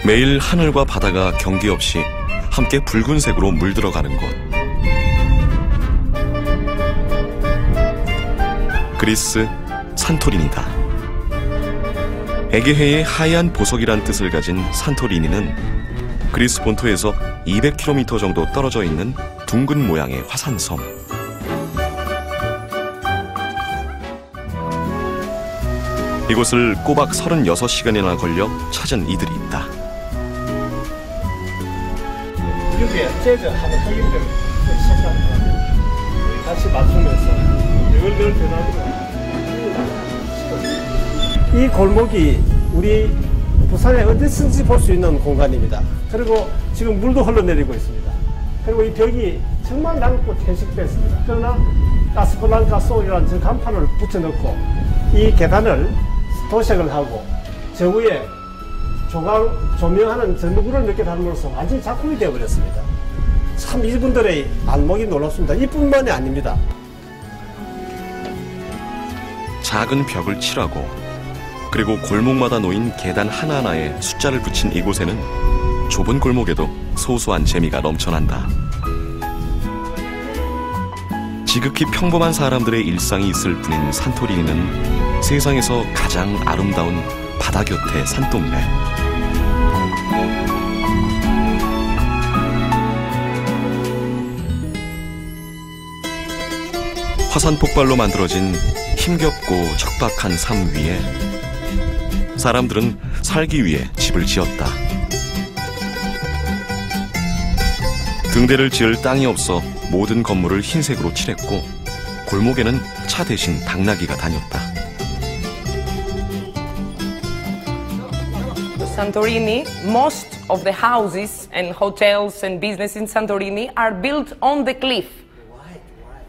매일 하늘과 바다가 경계 없이 함께 붉은색으로 물들어가는 곳. 그리스 산토리니다. 에게해의 하얀 보석이란 뜻을 가진 산토리니는 그리스 본토에서 200km 정도 떨어져 있는 둥근 모양의 화산섬. 이곳을 꼬박 36시간이나 걸려 찾은 이들이 있다. 이렇게 재즈 한번 하기를 시작합니다. 같이 맞추면서 늘 변하더라고요. 이 골목이 우리 부산에 어디든지 볼 수 있는 공간입니다. 그리고 지금 물도 흘러내리고 있습니다. 그리고 이 벽이 정말 얇고 퇴식됐습니다. 그러나 카스블랑카 소울이라는 저 간판을 붙여넣고 이 계단을 도색을 하고 저 위에 조명하는 저 누구를 넣게 함으로써 완전히 작품이 되어버렸습니다. 참 이분들의 안목이 놀랍습니다. 이뿐만이 아닙니다. 작은 벽을 칠하고 그리고 골목마다 놓인 계단 하나하나에 숫자를 붙인 이곳에는 좁은 골목에도 소소한 재미가 넘쳐난다. 지극히 평범한 사람들의 일상이 있을 뿐인 산토리니는 세상에서 가장 아름다운 바다 곁의 산동네. 화산 폭발로 만들어진 힘겹고 척박한 삶 위에 사람들은 살기 위해 집을 지었다. 등대를 지을 땅이 없어 모든 건물을 흰색으로 칠했고 골목에는 차 대신 당나귀가 다녔다. Santorini, most of the houses and hotels and business in Santorini are built on the cliff.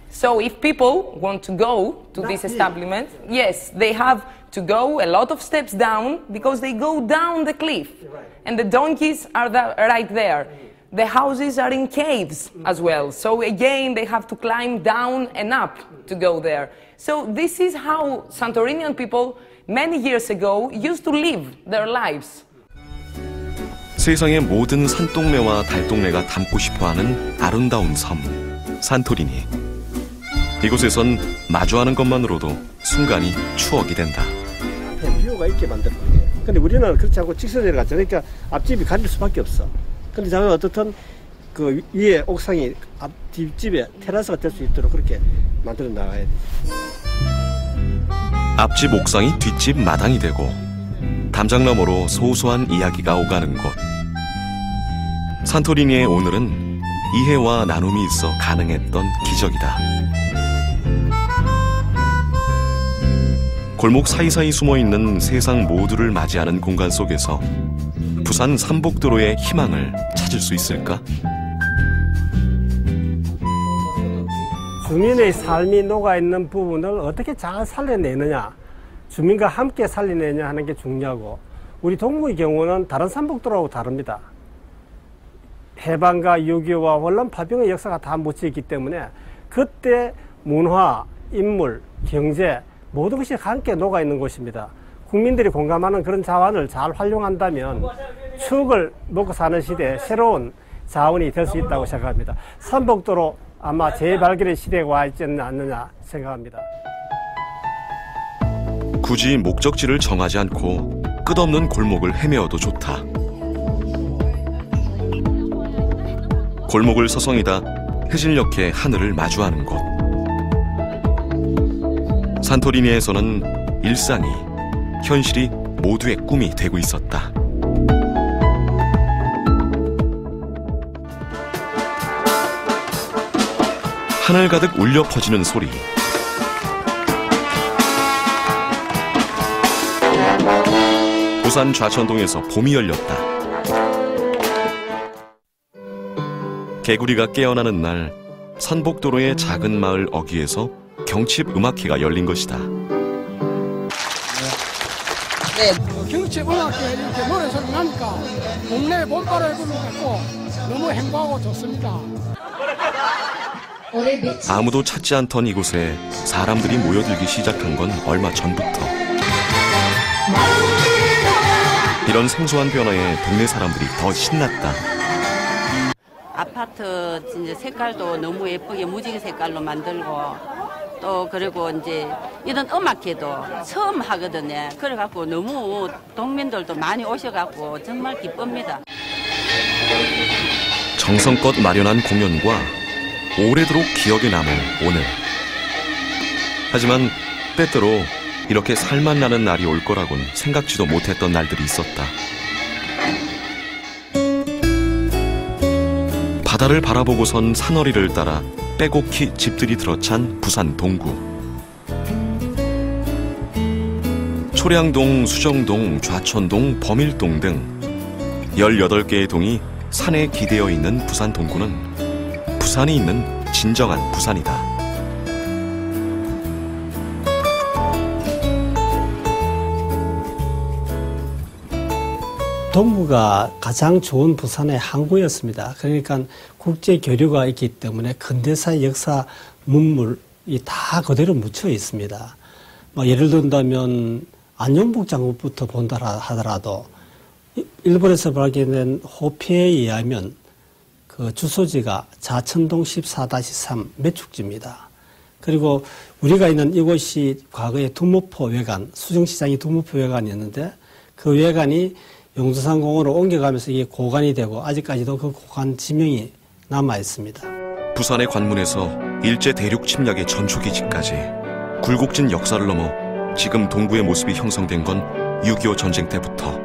So if people want to go to this establishment, yes, they have to go a lot of steps down because they go down the cliff. And the donkeys are right there. The houses are in caves as well. So again, they have to climb down and up to go there. So this is how Santorinian people many years ago used to live their lives. 세상의 모든 산동네와 달동네가 닮고 싶어하는 아름다운 섬, 산토리니. 이곳에선 마주하는 것만으로도 순간이 추억이 된다. 뷰가 있게 만들었거든요. 근데 우리는 그렇지 않고 직선으로 갔죠. 그러니까 앞집이 가릴 수밖에 없어. 근데 저는 어떻든 그 위에 옥상이 앞 뒷집에 테라스가 될 수 있도록 그렇게 만들어 나가야 돼. 앞집 옥상이 뒷집 마당이 되고 담장 너머로 소소한 이야기가 오가는 곳. 산토리니의 오늘은 이해와 나눔이 있어 가능했던 기적이다. 골목 사이사이 숨어있는 세상 모두를 맞이하는 공간 속에서 부산 삼복도로의 희망을 찾을 수 있을까? 주민의 삶이 녹아있는 부분을 어떻게 잘 살려내느냐, 주민과 함께 살려내냐 하는 게 중요하고, 우리 동구의 경우는 다른 삼복도로하고 다릅니다. 해방과 6.25와 월남 파병의 역사가 다 묻혀있기 때문에 그때 문화, 인물, 경제 모든 것이 함께 녹아있는 곳입니다. 국민들이 공감하는 그런 자원을 잘 활용한다면 추억을 먹고 사는 시대에 새로운 자원이 될 수 있다고 생각합니다. 삼복도로 아마 재발견의 시대가 와 있지 않느냐 생각합니다. 굳이 목적지를 정하지 않고 끝없는 골목을 헤매어도 좋다. 골목을 서성이다 해질녘의 하늘을 마주하는 곳. 산토리니에서는 일상이, 현실이 모두의 꿈이 되고 있었다. 하늘 가득 울려 퍼지는 소리. 부산 좌천동에서 봄이 열렸다. 개구리가 깨어나는 날, 산복도로의 작은 마을 어귀에서 경칩 음악회가 열린 것이다. 네. 경칩 음악회 이렇게 노래 소리 나니까 동네 봄바람이 부는 것 같고 너무 행복하고 좋습니다. 아무도 찾지 않던 이곳에 사람들이 모여들기 시작한 건 얼마 전부터. 이런 생소한 변화에 동네 사람들이 더 신났다. 아파트 이제 색깔도 너무 예쁘게 무지개 색깔로 만들고 또 그리고 이제 이런 음악회도 처음 하거든요. 그래갖고 너무 동민들도 많이 오셔갖고 정말 기쁩니다. 정성껏 마련한 공연과 오래도록 기억에 남을 오늘. 하지만 때때로 이렇게 살맛 나는 날이 올 거라곤 생각지도 못했던 날들이 있었다. 바다를 바라보고선 산허리를 따라 빼곡히 집들이 들어찬 부산 동구. 초량동, 수정동, 좌천동, 범일동 등 18개의 동이 산에 기대어 있는 부산 동구는 부산이 있는 진정한 부산이다. 동구가 가장 좋은 부산의 항구였습니다. 그러니까 국제 교류가 있기 때문에 근대사의 역사 문물이 다 그대로 묻혀 있습니다. 예를 든다면 안용복 장군부터 본다 하더라도 일본에서 발견된 호피에 의하면 그 주소지가 좌천동 14-3 매축지입니다. 그리고 우리가 있는 이곳이 과거에 두모포 외관, 수정시장이 두모포 외관이었는데 그 외관이 용두산 공원으로 옮겨가면서 이게 고관이 되고 아직까지도 그 고관 지명이 남아 있습니다. 부산의 관문에서 일제 대륙 침략의 전초기지까지 굴곡진 역사를 넘어 지금 동구의 모습이 형성된 건 6.25 전쟁 때부터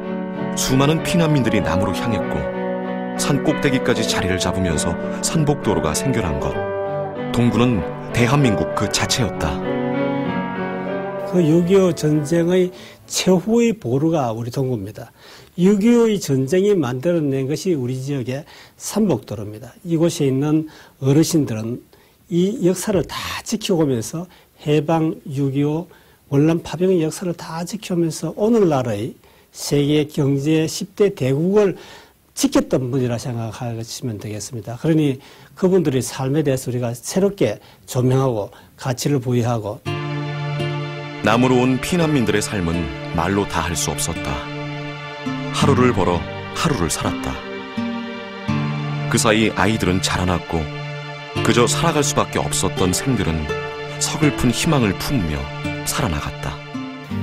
수많은 피난민들이 남으로 향했고 산 꼭대기까지 자리를 잡으면서 산복도로가 생겨난 것. 동구는 대한민국 그 자체였다. 그 6.25 전쟁의 최후의 보루가 우리 동구입니다. 6.25의 전쟁이 만들어낸 것이 우리 지역의 산복도로입니다. 이곳에 있는 어르신들은 이 역사를 다 지켜오면서 해방, 6.25, 월남 파병의 역사를 다 지켜오면서 오늘날의 세계 경제 10대 대국을 지켰던 분이라 생각하시면 되겠습니다. 그러니 그분들의 삶에 대해서 우리가 새롭게 조명하고 가치를 부여하고. 남으로 온 피난민들의 삶은 말로 다 할 수 없었다. 하루를 벌어 하루를 살았다. 그 사이 아이들은 자라났고 그저 살아갈 수밖에 없었던 생들은 서글픈 희망을 품으며 살아나갔다.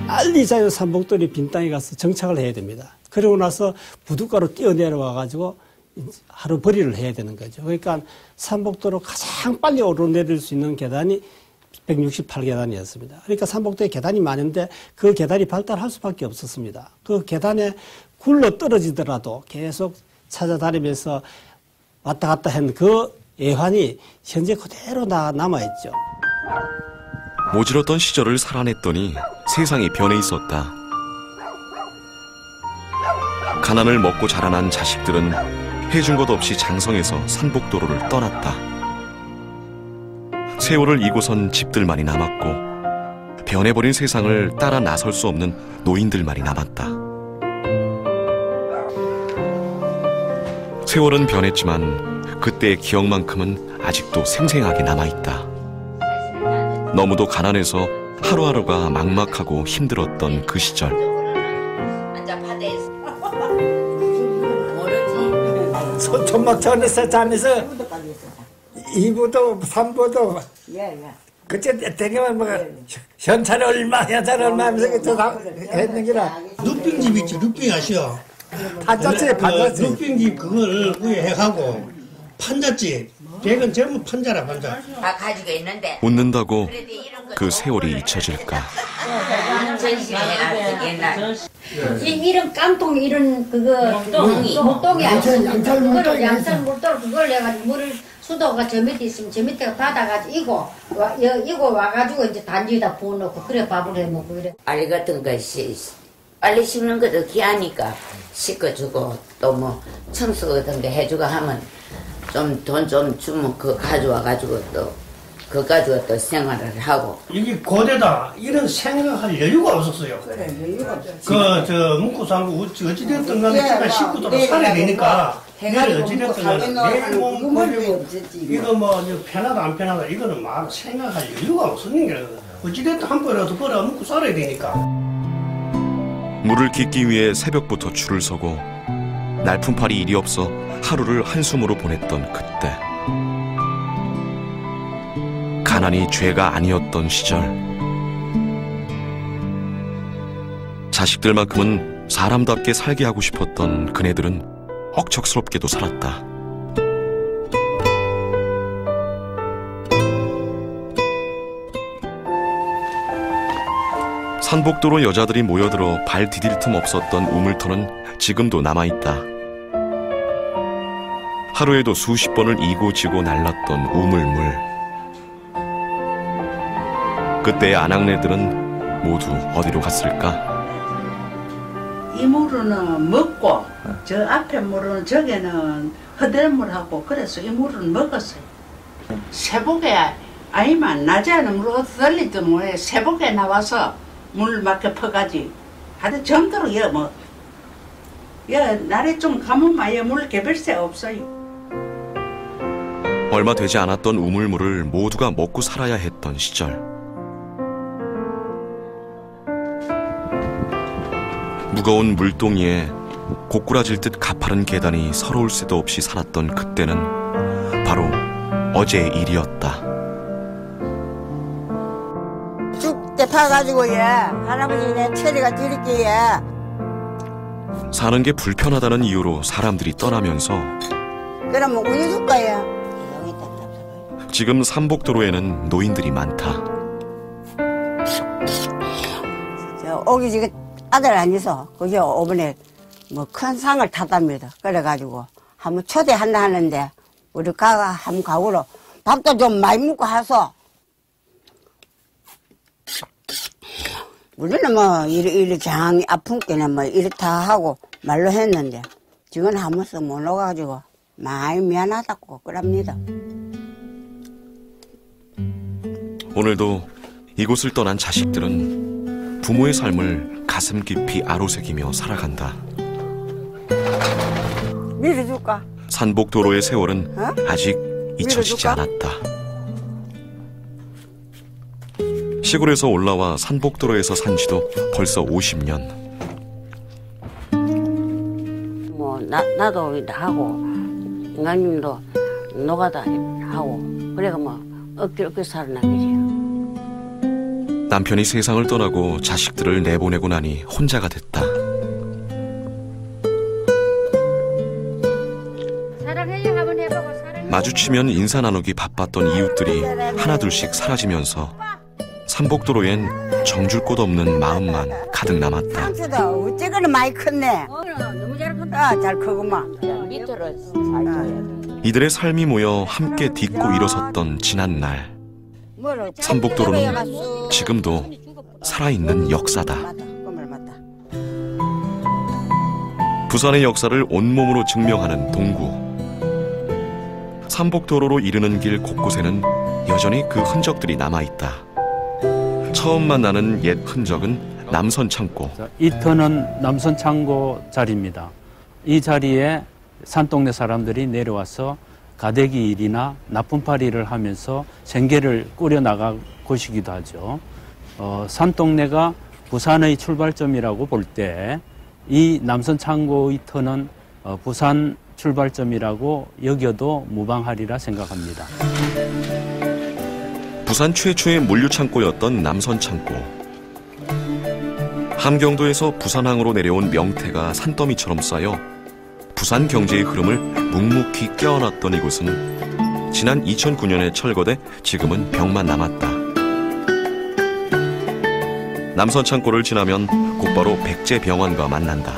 빨리 자유 산복도리 빈 땅에 가서 정착을 해야 됩니다. 그러고 나서 부둣가로 뛰어내려와가지고 하루 벌이를 해야 되는 거죠. 그러니까 산복도로 가장 빨리 오르내릴 수 있는 계단이 168계단이었습니다. 그러니까 산복도에 계단이 많은데 그 계단이 발달할 수밖에 없었습니다. 그 계단에 굴러 떨어지더라도 계속 찾아다니면서 왔다 갔다 한 그 애환이 현재 그대로 남아있죠. 모질었던 시절을 살아냈더니 세상이 변해 있었다. 가난을 먹고 자라난 자식들은 해준 것 없이 장성해서 산복도로를 떠났다. 세월을 이고선 집들만이 남았고 변해버린 세상을 따라 나설 수 없는 노인들만이 남았다. 세월은 변했지만 그때의 기억만큼은 아직도 생생하게 남아있다. 너무도 가난해서 하루하루가 막막하고 힘들었던 그 시절. 손톱막 전에서 자면서 2부도 3부도 그때 되게만 뭐 현찰 얼마 하면서 그때 다 했는 게라. 누빙집 있지, 누빙 아시오? 판잣집. 누빙집 그걸 구해하고 판잣집. 백은 전부 판자라 판자. 다 가지고 있는데 웃는다고 그 세월이 잊혀질까. 옛날 이런 깡통 이런 그거 목동이 아니었어. 그걸 양철 목동 그걸 내가지고 물을 수도가 저 밑에 있으면 저 밑에가 받아가지고 이거 와가지고 이제 단지에다 부어놓고 그래 밥을 해먹고 그래. 알리 같은 거 빨리 씹는 것도 귀하니까 씻어주고 또 뭐 청소 같은 거 해주고 하면 좀 돈 좀 주면 그거 가져와가지고 또 그거 가지고 또 생활을 하고. 이게 고대다 이런 생각할 여유가 없었어요. 그래, 여유가 없었지. 저 묵고 살고 어찌됐든 간에 집에 식구들은 살아야 되니까 내일 어찌됐든 간에 내일 뭐 이거 뭐 편하다 안 편하다 이거는 막 생각할 여유가 없었는 게 어찌됐든 한 번이라도 벌어 먹고 살아야 되니까. 물을 깃기 위해 새벽부터 줄을 서고 날품팔이 일이 없어 하루를 한숨으로 보냈던 그때, 가난이 죄가 아니었던 시절, 자식들만큼은 사람답게 살게 하고 싶었던 그네들은 억척스럽게도 살았다. 산복도로 여자들이 모여들어 발 디딜 틈 없었던 우물터는 지금도 남아있다. 하루에도 수십 번을 이고 지고 날랐던 우물물. 그때의 아낙네들은 모두 어디로 갔을까? 이 물은 먹고 저 앞에 물은 저게는 허들물하고 그래서 이 물은 먹었어요. 새벽에 아니면 낮에는 물 어디 들리든 뭐해 새벽에 나와서 물 막혀 퍼가지 하여튼 정도로 날에 좀 가면 물 개별세 없어요. 얼마 되지 않았던 우물물을 모두가 먹고 살아야 했던 시절. 무거운 물동이에 고꾸라질 듯 가파른 계단이 서러울 새도 없이 살았던 그때는 바로 어제의 일이었다. 죽대 파가지고 할아버지 내 체리가 드릴게. 사는 게 불편하다는 이유로 사람들이 떠나면서 그럼 우유 줄 거야. 지금 삼복도로에는 노인들이 많다. 오기 지금 아들 안 있어. 그게 이번에 큰 상을 탔답니다. 그래가지고 한번 초대한다 하는데 우리 한번 가고로 밥도 좀 많이 먹고 하소. 우리는 이리 장이 아픈 게는 이렇다 하고 말로 했는데 지금 한 번씩 못 오가지고 많이 미안하다고 그럽니다. 오늘도 이곳을 떠난 자식들은 부모의 삶을 가슴 깊이 아로새기며 살아간다. 밀어줄까? 산복도로의 세월은 아직 잊혀지지 않았다. 시골에서 올라와 산복도로에서 산 지도 벌써 50년. 나도 하고 인간님도 노가다 하고 그래가 억지로 살아나기지. 남편이 세상을 떠나고 자식들을 내보내고 나니 혼자가 됐다. 마주치면 인사 나누기 바빴던 이웃들이 하나둘씩 사라지면서 산복도로엔 정줄 곳 없는 마음만 가득 남았다. 상추도 어째거나 많이 컸네. 너무 잘 컸다. 잘 크구만. 이들의 삶이 모여 함께 딛고 일어섰던 지난 날. 산복도로는 지금도 살아있는 역사다. 부산의 역사를 온몸으로 증명하는 동구. 산복도로로 이르는 길 곳곳에는 여전히 그 흔적들이 남아있다. 처음 만나는 옛 흔적은 남선창고. 이 터는 남선창고 자리입니다. 이 자리에 산동네 사람들이 내려와서 가대기 일이나 나쁜파리를 하면서 생계를 꾸려나갈 곳이기도 하죠. 산동네가 부산의 출발점이라고 볼 때 이 남선창고의 터는 부산 출발점이라고 여겨도 무방하리라 생각합니다. 부산 최초의 물류창고였던 남선창고. 함경도에서 부산항으로 내려온 명태가 산더미처럼 쌓여 부산 경제의 흐름을 묵묵히 껴안았던 이곳은 지난 2009년에 철거돼 지금은 벽만 남았다. 남선창고를 지나면 곧바로 백제병원과 만난다.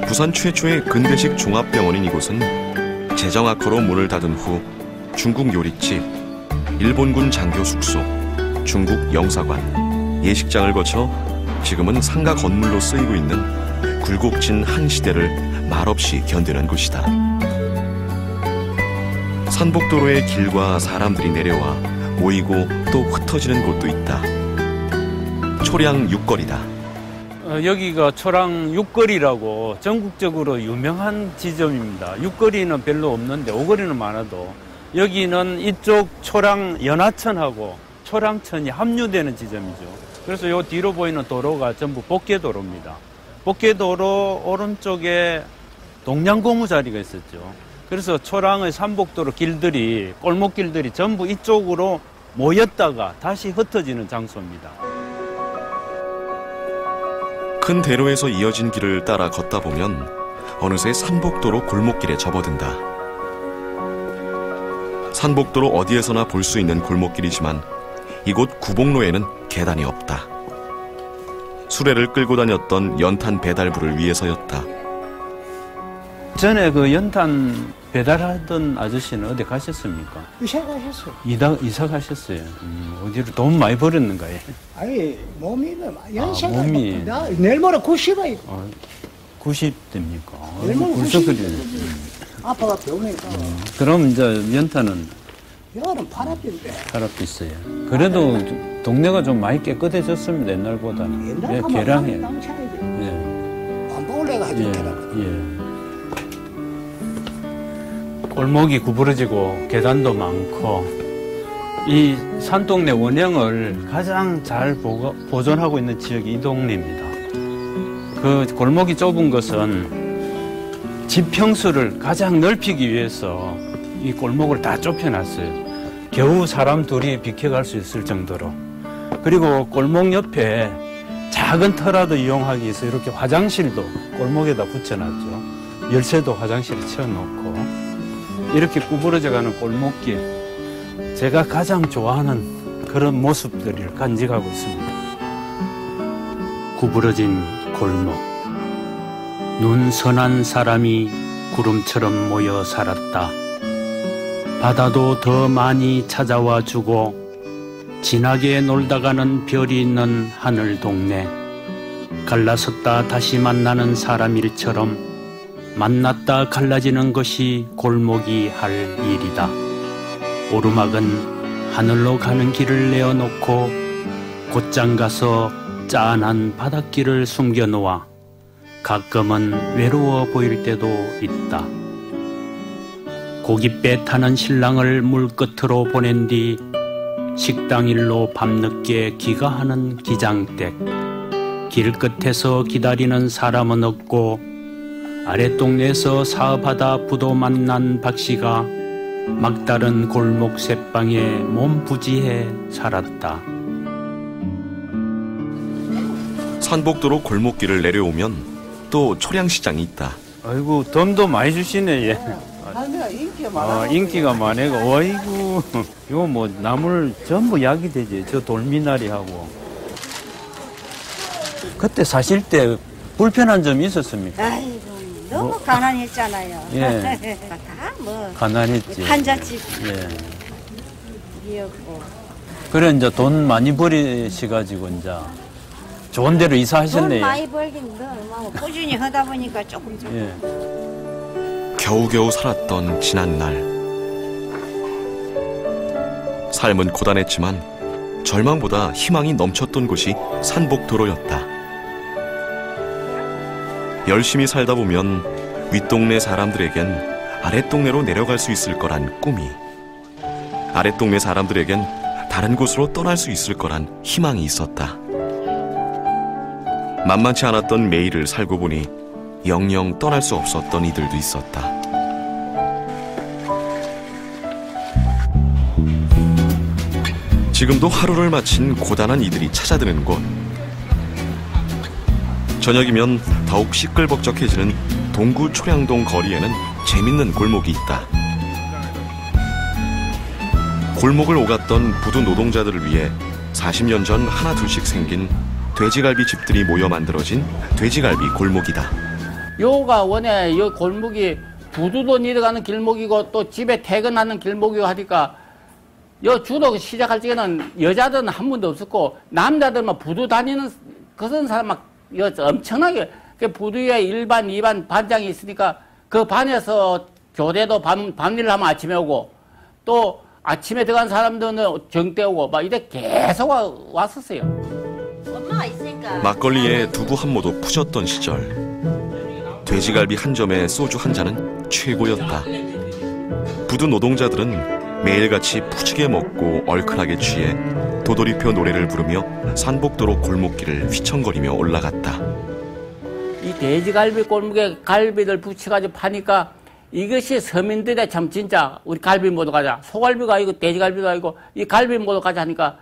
부산 최초의 근대식 종합병원인 이곳은 재정학과로 문을 닫은 후 중국 요리집, 일본군 장교 숙소, 중국 영사관, 예식장을 거쳐 지금은 상가 건물로 쓰이고 있는 굴곡진 한 시대를 말없이 견디는 곳이다. 산복도로의 길과 사람들이 내려와 모이고 또 흩어지는 곳도 있다. 초량 육거리다. 여기가 초량 육거리라고 전국적으로 유명한 지점입니다. 육거리는 별로 없는데 오거리는 많아도 여기는 이쪽 초량 연하천하고 초량천이 합류되는 지점이죠. 그래서 요 뒤로 보이는 도로가 전부 복개도로입니다. 복개도로 오른쪽에 동양고무 자리가 있었죠. 그래서 초랑의 산복도로 길들이, 골목길들이 전부 이쪽으로 모였다가 다시 흩어지는 장소입니다. 큰 대로에서 이어진 길을 따라 걷다 보면 어느새 산복도로 골목길에 접어든다. 산복도로 어디에서나 볼 수 있는 골목길이지만 이곳 구복로에는 계단이 없다. 수레를 끌고 다녔던 연탄 배달부를 위해서였다. 전에 그 연탄 배달하던 아저씨는 어디 가셨습니까? 이사 가셨어요. 이사 가셨어요. 어디로 돈 많이 벌었는가요? 아니 몸이 연세가 몸이 내일 모레 90이 90대입니까? 내일 모레 벌써 90이 그래요. 아빠가 병이니까 그럼 이제 연탄은 이거는 파랍인데. 파랍있어요. 그래도 동네가 좀 많이 깨끗해졌습니다. 옛날보다는. 옛날 가면 개량해요. 예. 예. 안 볼래가 하지 예. 골목이 구부러지고 계단도 많고 이 산동네 원형을 가장 잘 보존하고 있는 지역이 이 동네입니다. 그 골목이 좁은 것은 집 평수를 가장 넓히기 위해서 이 골목을 다 좁혀놨어요. 겨우 사람 둘이 비켜갈 수 있을 정도로. 그리고 골목 옆에 작은 터라도 이용하기 위해서 이렇게 화장실도 골목에다 붙여놨죠. 열쇠도 화장실에 채워놓고 이렇게 구부러져가는 골목길, 제가 가장 좋아하는 그런 모습들을 간직하고 있습니다. 구부러진 골목, 눈 선한 사람이 구름처럼 모여 살았다. 바다도 더 많이 찾아와 주고 진하게 놀다 가는 별이 있는 하늘 동네, 갈라섰다 다시 만나는 사람일처럼 만났다 갈라지는 것이 골목이 할 일이다. 오르막은 하늘로 가는 길을 내어놓고 곧장 가서 짠한 바닷길을 숨겨놓아 가끔은 외로워 보일 때도 있다. 고깃배 타는 신랑을 물끝으로 보낸 뒤 식당 일로 밤늦게 귀가하는 기장댁. 길끝에서 기다리는 사람은 없고 아랫동네에서 사업하다 부도 만난 박씨가 막다른 골목 셋방에 몸부지해 살았다. 산복도로 골목길을 내려오면 또 초량시장이 있다. 아이고 덤도 많이 주시네. 예. 할매가 인기가 많아. 인기가 많아요. 어이구, 이거 뭐 나물 전부 약이 되지. 저 돌미나리하고. 그때 사실 때 불편한 점이 있었습니까? 아이고 너무 가난했잖아요. 예. 다 뭐 가난했지. 한자집 예. 이었고. 그래 이제 돈 많이 버리셔가지고 이제 좋은 데로 이사하셨네요. 돈 많이 벌긴 뭐 꾸준히 하다 보니까 조금. 예. 겨우겨우 살았던 지난 날. 삶은 고단했지만 절망보다 희망이 넘쳤던 곳이 산복도로였다. 열심히 살다 보면 윗동네 사람들에겐 아랫동네로 내려갈 수 있을 거란 꿈이, 아랫동네 사람들에겐 다른 곳으로 떠날 수 있을 거란 희망이 있었다. 만만치 않았던 매일을 살고 보니 영영 떠날 수 없었던 이들도 있었다. 지금도 하루를 마친 고단한 이들이 찾아드는 곳. 저녁이면 더욱 시끌벅적해지는 동구 초량동 거리에는 재밌는 골목이 있다. 골목을 오갔던 부두 노동자들을 위해 40년 전 하나 둘씩 생긴 돼지갈비 집들이 모여 만들어진 돼지갈비 골목이다. 요가 원래 요 골목이 부두도 내려가는 길목이고 또 집에 퇴근하는 길목이고 하니까 요 주로 시작할 적에는 여자들은 한 분도 없었고 남자들만 부두 다니는 그런 사람 막 엄청나게 그 부두에 1반, 2반 반장이 있으니까 그 반에서 교대도 밤일을 하면 아침에 오고 또 아침에 들어간 사람들은 정때 오고 막 이래 계속 왔었어요. 엄마가 있으니까. 막걸리에 두부 한 모도 푸셨던 시절. 돼지갈비 한 점에 소주 한 잔은 최고였다. 부두 노동자들은 매일같이 푸지게 먹고 얼큰하게 취해 도돌이표 노래를 부르며 산복도로 골목길을 휘청거리며 올라갔다. 이 돼지갈비 골목에 갈비를 붙여가지고 파니까 이것이 서민들의 참 진짜 우리 갈비 모두 가자. 소갈비가 아니고 돼지갈비가 아니고 이 갈비 모두 가자 하니까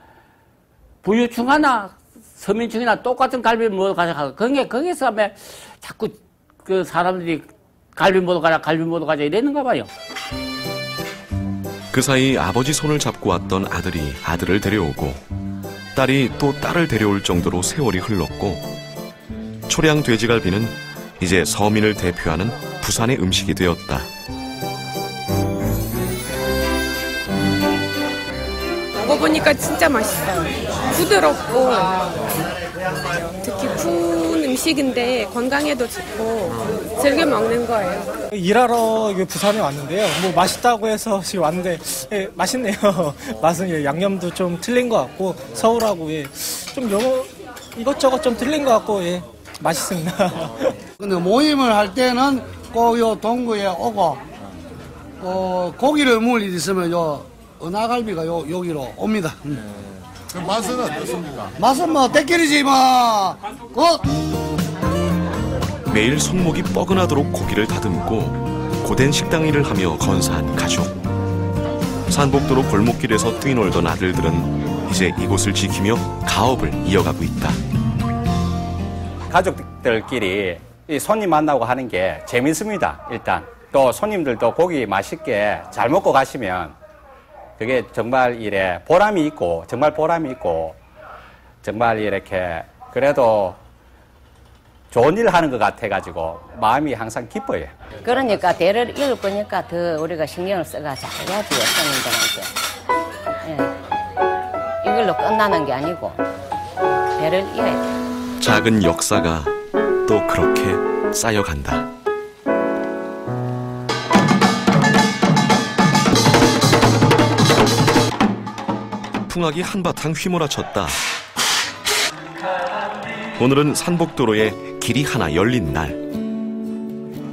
부유층 하나 서민층이나 똑같은 갈비 모두 가자. 거기서 하면 자꾸 그 사람들이 갈비 모두 가자 이랬는가 봐요. 그 사이 아버지 손을 잡고 왔던 아들이 아들을 데려오고 딸이 또 딸을 데려올 정도로 세월이 흘렀고 초량 돼지갈비는 이제 서민을 대표하는 부산의 음식이 되었다. 먹어보니까 진짜 맛있어요. 부드럽고 특히 푸른 음식인데 건강에도 좋고 즐겨 먹는 거예요. 일하러 부산에 왔는데요. 뭐 맛있다고 해서 지금 왔는데 맛있네요. 맛은 양념도 좀 틀린 것 같고 서울하고 좀 이것저것 좀 틀린 것 같고 맛있습니다. 근데 모임을 할 때는 꼭 요 동구에 오고 고기를 먹을 일이 있으면 요 은하갈비가 여기로 옵니다. 그 맛은 어떻습니까? 맛은 뭐 때끼리지 뭐. 매일 손목이 뻐근하도록 고기를 다듬고 고된 식당 일을 하며 건사한 가족. 산복도로 골목길에서 뛰놀던 아들들은 이제 이곳을 지키며 가업을 이어가고 있다. 가족들끼리 이 손님 만나고 하는 게 재밌습니다. 일단 또 손님들도 고기 맛있게 잘 먹고 가시면 그게 정말 이래 보람이 있고 정말 이렇게 그래도 좋은 일 하는 것 같아가지고 마음이 항상 기뻐요. 그러니까 대를 이을 거니까 더 우리가 신경을 써가지고 해야지 손님들한테. 이걸로 끝나는 게 아니고 대를 이어야 돼. 작은 역사가 또 그렇게 쌓여간다. 풍악이 한바탕 휘몰아쳤다. 오늘은 산복도로에 길이 하나 열린 날.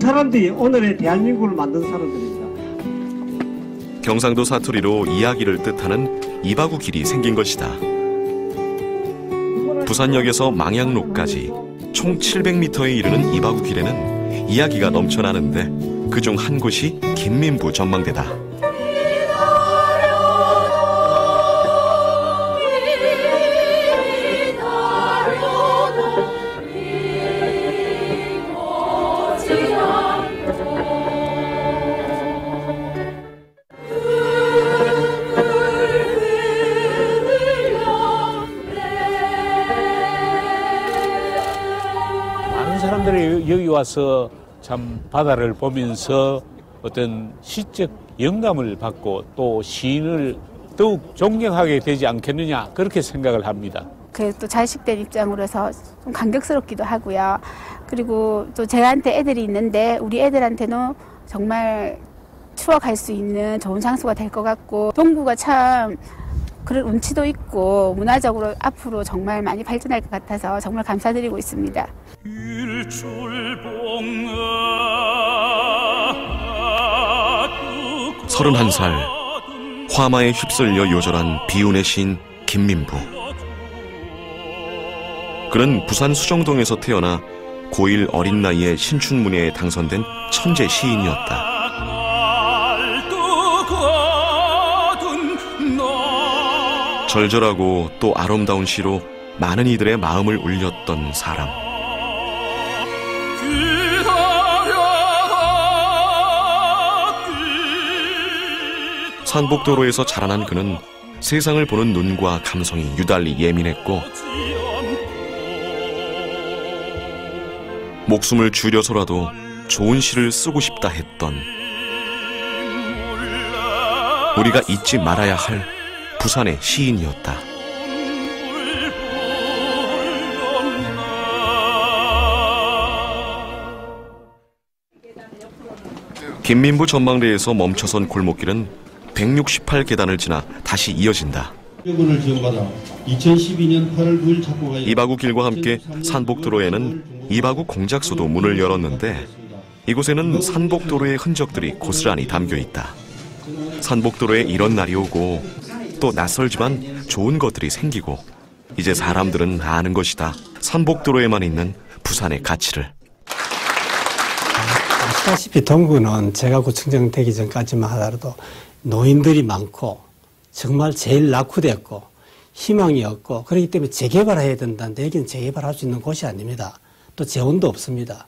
사람들이 오늘의 대한민국을 만든 사람들입니다. 경상도 사투리로 이야기를 뜻하는 이바구 길이 생긴 것이다. 부산역에서 망양로까지 총 700m에 이르는 이바구 길에는 이야기가 넘쳐나는데 그중 한 곳이 김민부 전망대다. 사람들이 여기 와서 참 바다를 보면서 어떤 시적 영감을 받고 또 시인을 더욱 존경하게 되지 않겠느냐 그렇게 생각을 합니다. 그 또 자식들 입장으로서 좀 감격스럽기도 하고요. 그리고 또 저한테 애들이 있는데 우리 애들한테는 정말 추억할 수 있는 좋은 장소가 될 것 같고 동구가 참 그런 운치도 있고 문화적으로 앞으로 정말 많이 발전할 것 같아서 정말 감사드리고 있습니다. 31살 화마에 휩쓸려 요절한 비운의 시인 김민부. 그는 부산 수정동에서 태어나 고1 어린 나이에 신춘문예에 당선된 천재 시인이었다. 절절하고 또 아름다운 시로 많은 이들의 마음을 울렸던 사람. 산복도로에서 자라난 그는 세상을 보는 눈과 감성이 유달리 예민했고 목숨을 줄여서라도 좋은 시를 쓰고 싶다 했던 우리가 잊지 말아야 할 부산의 시인이었다. 김민부 전망대에서 멈춰선 골목길은 168계단을 지나 다시 이어진다. 원을 지원받아 2012년 8월 9일 착고가 이바구 길과 함께 산복도로에는 이바구 공작소도 문을 열었는데 이곳에는 산복도로의 흔적들이 고스란히 담겨 있다. 산복도로에 이런 날이 오고 또 낯설지만 좋은 것들이 생기고 이제 사람들은 아는 것이다. 산복도로에만 있는 부산의 가치를. 아시다시피 동구는 제가 구청장 되기 전까지만 하더라도 노인들이 많고 정말 제일 낙후됐고 희망이 없고 그렇기 때문에 재개발해야 된다는데 여기는 재개발할 수 있는 곳이 아닙니다. 또 재원도 없습니다.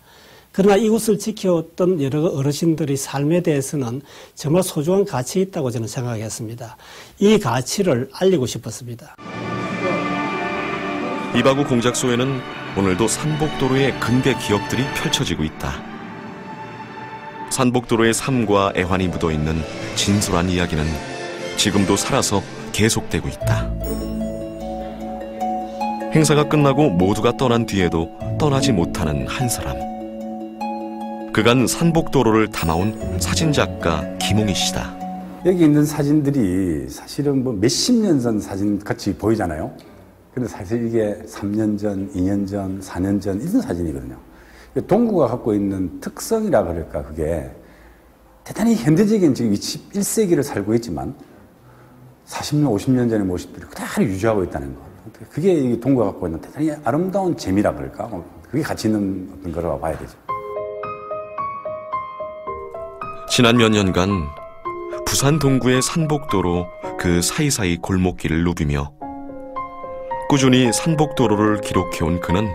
그러나 이곳을 지켜왔던 여러 어르신들의 삶에 대해서는 정말 소중한 가치 있다고 저는 생각했습니다. 이 가치를 알리고 싶었습니다. 이바구 공작소에는 오늘도 산복도로의 근대 기억들이 펼쳐지고 있다. 산복도로의 삶과 애환이 묻어있는 진솔한 이야기는 지금도 살아서 계속되고 있다. 행사가 끝나고 모두가 떠난 뒤에도 떠나지 못하는 한 사람. 그간 산복도로를 담아온 사진작가 김홍희 씨다. 여기 있는 사진들이 사실은 뭐 몇십 년 전 사진 같이 보이잖아요. 근데 사실 이게 3년 전, 2년 전, 4년 전 이런 사진이거든요. 동구가 갖고 있는 특성이라 그럴까, 그게 대단히 현대적인 지금 21세기를 살고 있지만 40년, 50년 전의 모습들을 그대로 유지하고 있다는 거. 그게 동구가 갖고 있는 대단히 아름다운 재미라 그럴까? 그게 가치 있는 어떤 거라고 봐야 되죠. 지난 몇 년간 부산 동구의 산복도로 그 사이사이 골목길을 누비며 꾸준히 산복도로를 기록해온 그는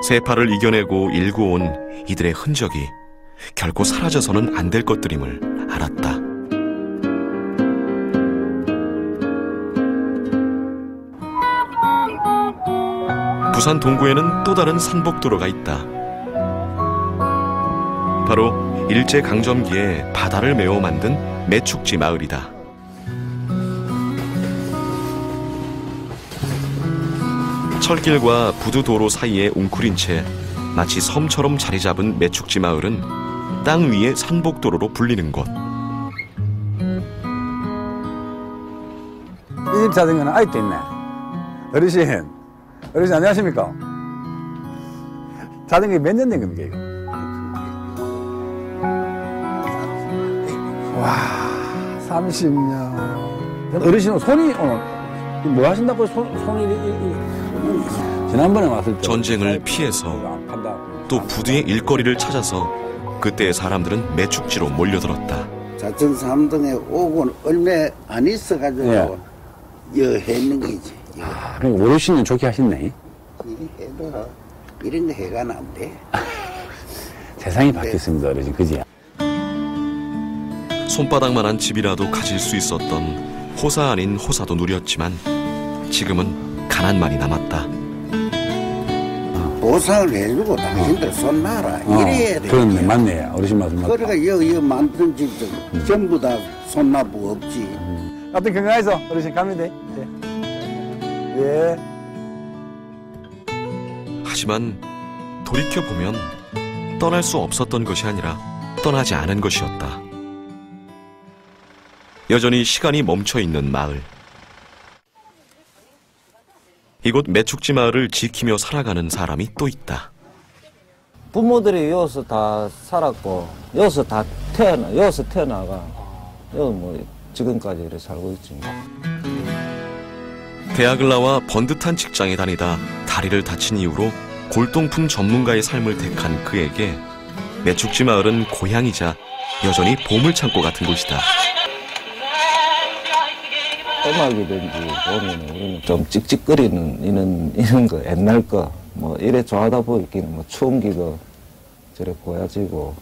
세파를 이겨내고 일구온 이들의 흔적이 결코 사라져서는 안 될 것들임을 알았다. 부산 동구에는 또 다른 산복도로가 있다. 바로 일제강점기에 바다를 메워 만든 매축지 마을이다. 철길과 부두도로 사이에 웅크린 채 마치 섬처럼 자리 잡은 매축지 마을은 땅 위의 산복도로로 불리는 곳. 이 집 자전거는 아직도 있네. 어르신 안녕하십니까? 자전거 몇 년 된 겁니까, 이거? 와, 30년. 어르신은 손이 오늘 뭐 하신다고 손이 지난번에 왔을 때 전쟁을 피해서 또 부두의 일거리를 찾아서 그때의 사람들은 매축지로 몰려들었다. 자천 삼동에 오고 얼마 안 있어가지고 여했는 거지. 그러니까 어르신은 좋게 하셨네. 해도 이런 거 해가는 안 돼. 세상이 바뀌었습니다, 어르신. 그지? 손바닥만한 집이라도 가질 수 있었던 호사 아닌 호사도 누렸지만 지금은 가난만이 남았다. 보상을 해주고 당신들 손 놔라. 이래야 돼. 그렇네, 맞네. 어르신 말씀 맞다. 그러니까 여기 만든 집들 전부 다 손 놔보고 없지. 하여튼 건강해서 어르신 가면 돼. 예. 하지만 돌이켜보면 떠날 수 없었던 것이 아니라 떠나지 않은 것이었다. 여전히 시간이 멈춰있는 마을. 이곳 매축지 마을을 지키며 살아가는 사람이 또 있다. 부모들이 여기서 다 살았고 여기서 다 여기서 태어나가 여기 뭐 지금까지 이렇게 살고 있지 뭐. 대학을 나와 번듯한 직장에 다니다 다리를 다친 이후로 골동품 전문가의 삶을 택한 그에게 매축지 마을은 고향이자 여전히 보물창고 같은 곳이다. 음악이든지 보면 우리는 좀 찍찍거리는 이런 거 옛날 거 뭐 이래 좋아하다 보이기는 뭐 추움기가 저래 보여지고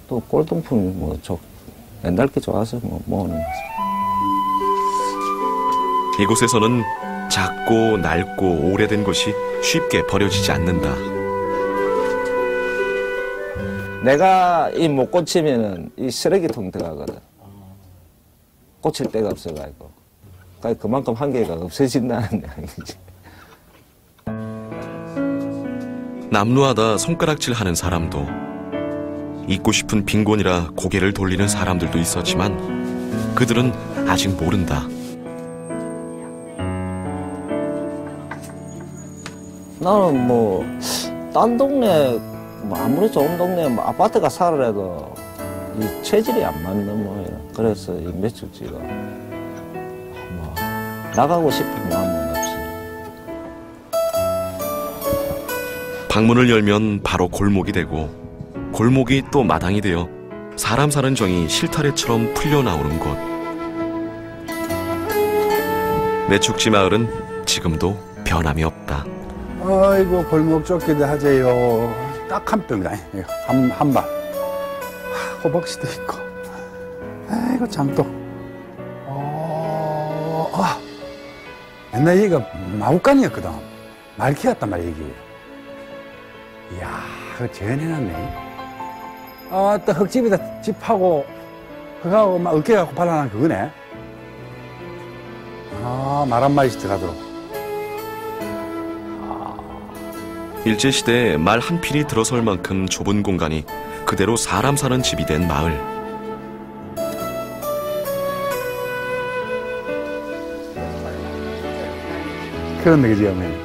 또 골동품이 뭐 옛날 게 좋아서 뭐 모으는 거지. 이곳에서는 작고 낡고 오래된 것이 쉽게 버려지지 않는다. 내가 이 못 고치면은 이 쓰레기통 들어가거든. 고칠 데가 없어가지고. 그러니까 그만큼 한계가 없어진다는 얘기지. 남루하다 손가락질하는 사람도, 잊고 싶은 빈곤이라 고개를 돌리는 사람들도 있었지만 그들은 아직 모른다. 나는 뭐 딴 동네 뭐 아무리 좋은 동네 뭐 아파트가 살아도 이 체질이 안 맞는 모양. 그래서 이 매축지가 나가고 싶은 마음은 없습니다. 방문을 열면 바로 골목이 되고 골목이 또 마당이 되어 사람 사는 정이 실타래처럼 풀려나오는 곳. 매축지 마을은 지금도 변함이 없다. 아이고 골목 쫓기도 하재요. 딱 한 뼘이다. 한 발. 호박씨도 있고. 아이고 장도. 옛날 여기가 마구간이었거든. 말키였단 말이야 여기. 이야, 그거 재현해놨네. 또 흙집에다 집하고 흙하고 막 으깨 갖고 발라놓은 그거네. 말 한마디씩 들어가도록. 일제시대에 말 한 필이 들어설 만큼 좁은 공간이 그대로 사람 사는 집이 된 마을. 그런데 그지 어머니?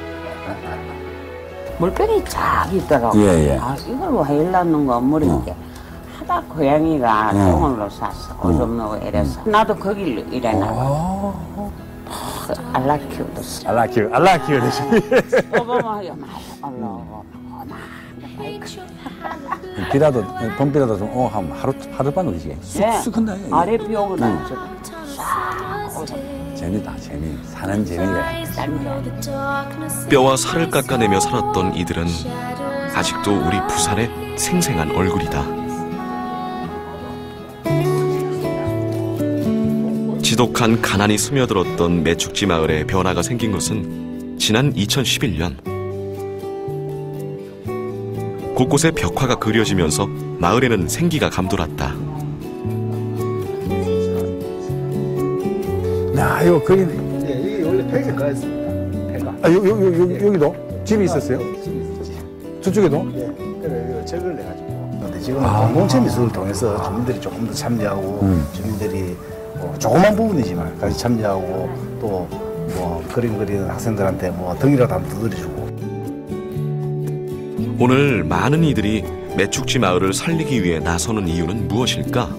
물병이 쫙 있더라고. 예. 이걸 왜 일낳는 거 모르는데 하다 고양이가 똥을로 쌌어. 오줌 누고 이래서 나도 거길 일해놔. 알라 키우듯이. 알라 키우듯이. 오바마야 많이 올라오고 비라도 봄비라도 좀 하면 하룻밤 오지. 쑥쑥 한다. 아래 비 오고 나서 재미다 재미. 사는 재미가. 뼈와 살을 깎아내며 살았던 이들은 아직도 우리 부산의 생생한 얼굴이다. 지독한 가난이 스며들었던 매축지 마을에 변화가 생긴 것은 지난 2011년. 곳곳에 벽화가 그려지면서 마을에는 생기가 감돌았다. 야, 이거 그리네. 네, 이게 원래 폐가였습니다. 폐가. 여기도 집이 있었어요? 집이 있었지. 저쪽에도? 네. 그래, 저걸 내가지고. 근데 지금 공동체 미술을 통해서 주민들이 조금 더 참여하고, 주민들이 조그만 부분이지만 같이 참여하고, 또 뭐 그림 그리는 학생들한테 뭐 등이라도 한번 두드려주고. 오늘 많은 이들이 매축지 마을을 살리기 위해 나서는 이유는 무엇일까?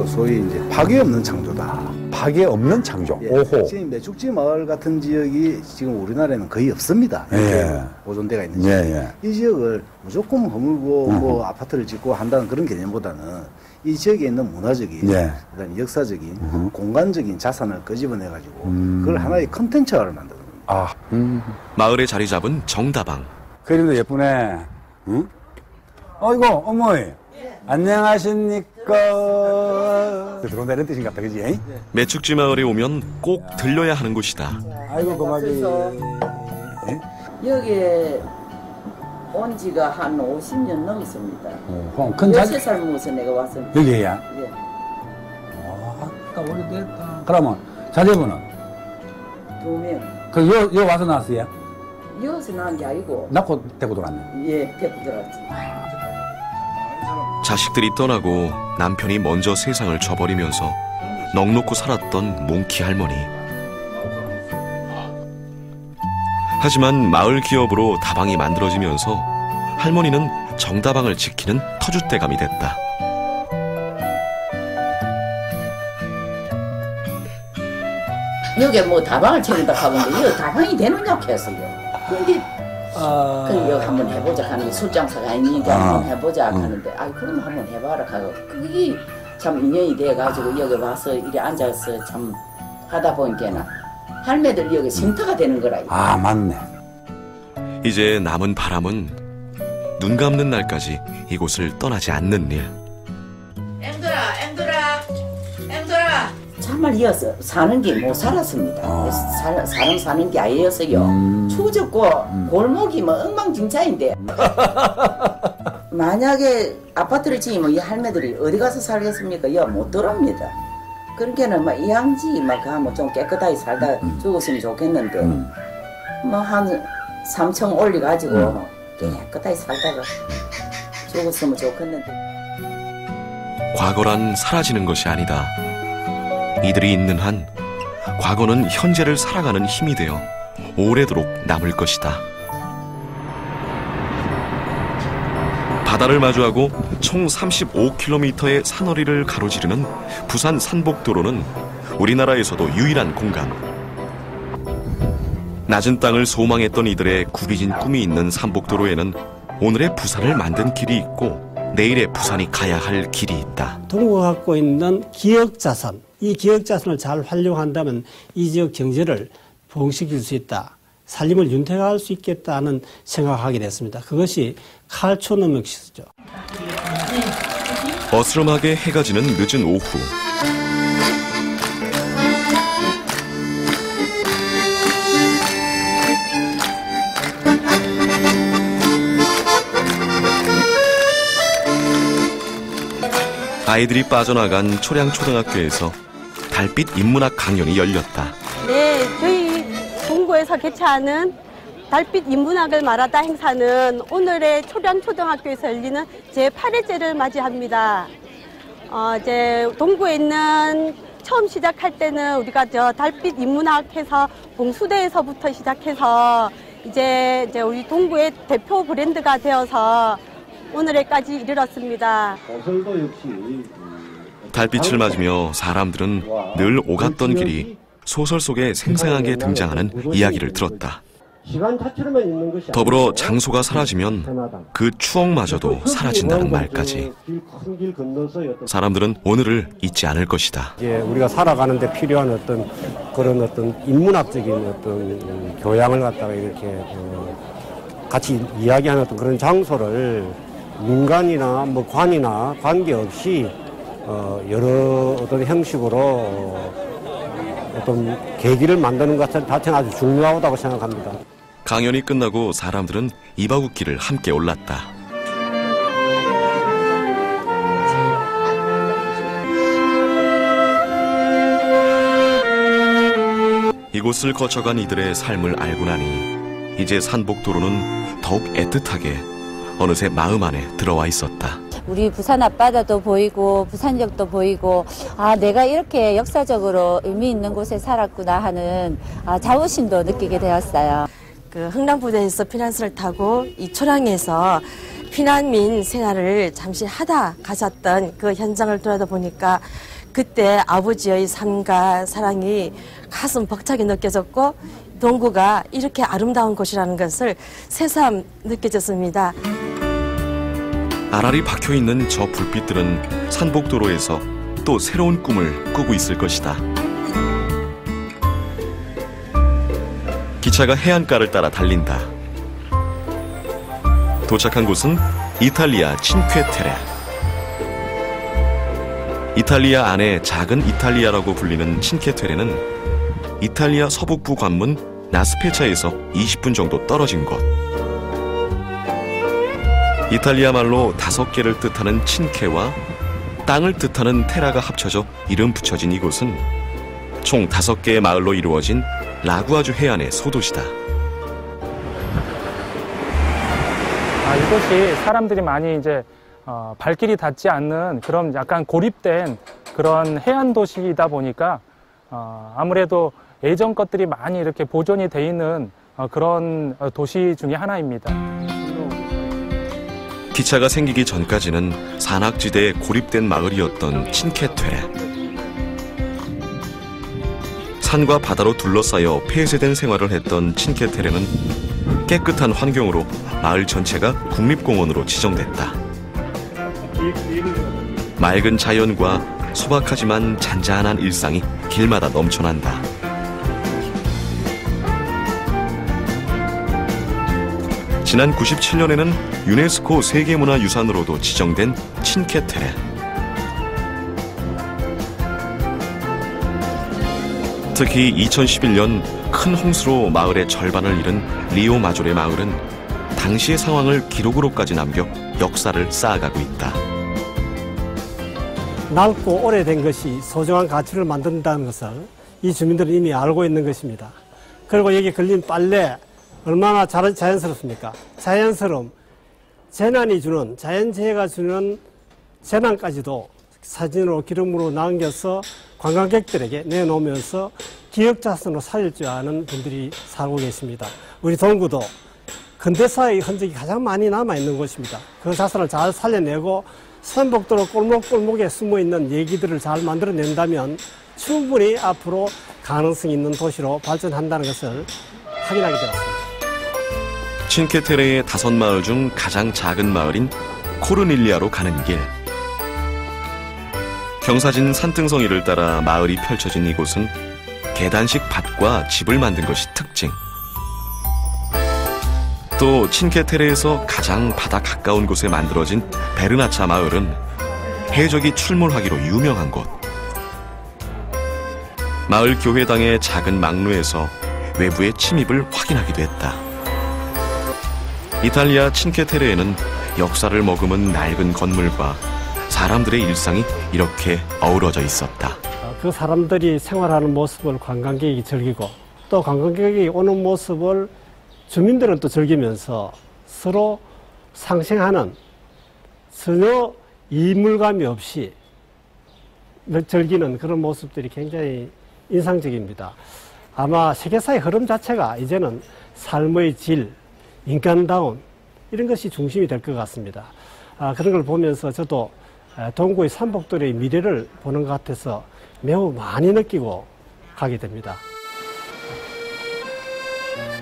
소위 이제 파괴 없는 창조다. 파괴 없는 창조. 예, 오호. 지금 매축지 마을 같은 지역이 지금 우리나라에는 거의 없습니다. 예. 보존대가 있는 지역. 이 지역을 무조건 허물고 뭐 아파트를 짓고 한다는 그런 개념보다는 이 지역에 있는 문화적인, 그다음에 역사적인, 공간적인 자산을 끄집어내가지고 그걸 하나의 컨텐츠화를 만드는 겁니다. 마을에 자리 잡은 정다방. 그림도 예쁘네. 응? 이거 어머니. 안녕하십니까. 들어온다 이런 뜻인가 보다, 그지? 매축지 마을에 오면 꼭 들려야 하는 곳이다. 아이고 고맙이. 여기에 온 지가 한 50년 넘었습니다. 큰 13살 먹어서 내가 왔습니다. 여기야? 예. 아까 오래됐다. 그러면 자제분은? 2명. 요 와서 나왔어요? 여기서 나온 게 아니고. 낳고 데리고 돌아왔네. 예, 데리고 들어왔지. 자식들이 떠나고 남편이 먼저 세상을 져버리면서 넋놓고 살았던 몽키 할머니. 하지만 마을 기업으로 다방이 만들어지면서 할머니는 정다방을 지키는 터줏대감이 됐다. 여기 뭐 다방을 차린다 하는데 여기 다방이 되느냐고 했어요. 근데 그럼 여기 한번 해보자 하는 게 술장사가 아니니까 한번 해보자 하는데 그럼 한번 해봐라 하고 그게 참 인연이 돼가지고 여기 와서 이리 앉아서 참 하다 보니까 할매들 여기 쉼터가 되는 거라. 맞네. 이제 남은 바람은 눈 감는 날까지 이곳을 떠나지 않는 일. 엠돌아. 정말 이어서 사는 게 못 살았습니다. 사람 사는 게 아니었어요. 추워졌고 골목이 뭐 엉망진창인데 만약에 아파트를 지으면 이 할매들이 어디 가서 살겠습니까? 못 들어옵니다. 그러니까는 막 이양지 막 가면 좀 깨끗하게 살다 죽었으면 좋겠는데 뭐 한 3층 올려가지고 깨끗하게 살다가 죽었으면 좋겠는데. 과거란 사라지는 것이 아니다. 이들이 있는 한 과거는 현재를 살아가는 힘이 되어 오래도록 남을 것이다. 바다를 마주하고 총 35km의 산허리를 가로지르는 부산 산복도로는 우리나라에서도 유일한 공간. 낮은 땅을 소망했던 이들의 구비진 꿈이 있는 삼복도로에는 오늘의 부산을 만든 길이 있고 내일의 부산이 가야 할 길이 있다. 동구가 갖고 있는 기억자산, 이 기억자산을 잘 활용한다면 이 지역 경제를 부흥시킬 수 있다. 살림을 윤택화할 수 있겠다는 생각을 하게 됐습니다. 그것이 칼초노믹스죠. 어스름하게 해가 지는 늦은 오후. 아이들이 빠져나간 초량초등학교에서 달빛 인문학 강연이 열렸다. 네, 저희 동구에서 개최하는 달빛 인문학을 말하다 행사는 오늘의 초량초등학교에서 열리는 제8회째를 맞이합니다. 이제 동구에 있는 처음 시작할 때는 우리가 달빛 인문학해서 봉수대에서부터 시작해서 이제 우리 동구의 대표 브랜드가 되어서 오늘에까지 이르렀습니다. 달빛을 맞으며 사람들은 늘 오갔던 길이 소설 속에 생생하게 등장하는 이야기를 들었다. 더불어 장소가 사라지면 그 추억마저도 사라진다는 말까지. 사람들은 오늘을 잊지 않을 것이다. 이제 우리가 살아가는데 필요한 그런 인문학적인 교양을 갖다가 이렇게 같이 이야기하는 그런 장소를 민간이나 관이나 관계없이 여러 형식으로 계기를 만드는 것 자체는 아주 중요하다고 생각합니다. 강연이 끝나고 사람들은 이바구길을 함께 올랐다. 이곳을 거쳐간 이들의 삶을 알고 나니 이제 산복도로는 더욱 애틋하게 어느새 마음 안에 들어와 있었다. 우리 부산 앞바다도 보이고 부산역도 보이고 내가 이렇게 역사적으로 의미 있는 곳에 살았구나 하는 자부심도 느끼게 되었어요. 그 흥남부대에서 피난선을 타고 이 초량에서 피난민 생활을 잠시 하다 가셨던 그 현장을 돌아다 보니까 그때 아버지의 삶과 사랑이 가슴 벅차게 느껴졌고 동구가 이렇게 아름다운 곳이라는 것을 새삼 느껴졌습니다. 알알이 박혀있는 저 불빛들은 산복도로에서 또 새로운 꿈을 꾸고 있을 것이다. 기차가 해안가를 따라 달린다. 도착한 곳은 이탈리아 친퀘테레. 이탈리아 안에 작은 이탈리아라고 불리는 친퀘테레는 이탈리아 서북부 관문 나스페차에서 20분 정도 떨어진 곳. 이탈리아 말로 5개를 뜻하는 친케와 땅을 뜻하는 테라가 합쳐져 이름 붙여진 이곳은 총 5개의 마을로 이루어진 라구아주 해안의 소도시다. 이곳이 사람들이 많이 이제 발길이 닿지 않는 그런 약간 고립된 그런 해안 도시이다 보니까 아무래도 예전 것들이 많이 이렇게 보존이 돼 있는 그런 도시 중에 하나입니다. 기차가 생기기 전까지는 산악지대에 고립된 마을이었던 친케테레. 산과 바다로 둘러싸여 폐쇄된 생활을 했던 친케테레는 깨끗한 환경으로 마을 전체가 국립공원으로 지정됐다. 맑은 자연과 소박하지만 잔잔한 일상이 길마다 넘쳐난다. 지난 97년에는 유네스코 세계문화유산으로도 지정된 친케테레. 특히 2011년 큰 홍수로 마을의 절반을 잃은 리오 마조레 마을은 당시의 상황을 기록으로까지 남겨 역사를 쌓아가고 있다. 낡고 오래된 것이 소중한 가치를 만든다는 것을 이 주민들은 이미 알고 있는 것입니다. 그리고 여기 걸린 빨래 얼마나 자연스럽습니까? 자연스러움, 재난이 주는, 자연재해가 주는 재난까지도 사진으로 기록으로 남겨서 관광객들에게 내놓으면서 기억자산으로 살릴 줄 아는 분들이 살고 계십니다. 우리 동구도 근대사의 흔적이 가장 많이 남아있는 곳입니다. 그 자산을 잘 살려내고 산복도로 골목골목에 숨어있는 얘기들을 잘 만들어낸다면 충분히 앞으로 가능성이 있는 도시로 발전한다는 것을 확인하게 되었습니다. 친케테레의 5마을 중 가장 작은 마을인 코르닐리아로 가는 길. 경사진 산등성이를 따라 마을이 펼쳐진 이곳은 계단식 밭과 집을 만든 것이 특징. 또 친케테레에서 가장 바다 가까운 곳에 만들어진 베르나차 마을은 해적이 출몰하기로 유명한 곳. 마을 교회당의 작은 막루에서 외부의 침입을 확인하기도 했다. 이탈리아 친케테레에는 역사를 머금은 낡은 건물과 사람들의 일상이 이렇게 어우러져 있었다. 그 사람들이 생활하는 모습을 관광객이 즐기고 또 관광객이 오는 모습을 주민들은 또 즐기면서 서로 상생하는 전혀 이물감이 없이 즐기는 그런 모습들이 굉장히 인상적입니다. 아마 세계사의 흐름 자체가 이제는 삶의 질, 인간다움 이런 것이 중심이 될 것 같습니다. 그런 걸 보면서 저도 동구의 산복도로의 미래를 보는 것 같아서 매우 많이 느끼고 가게 됩니다.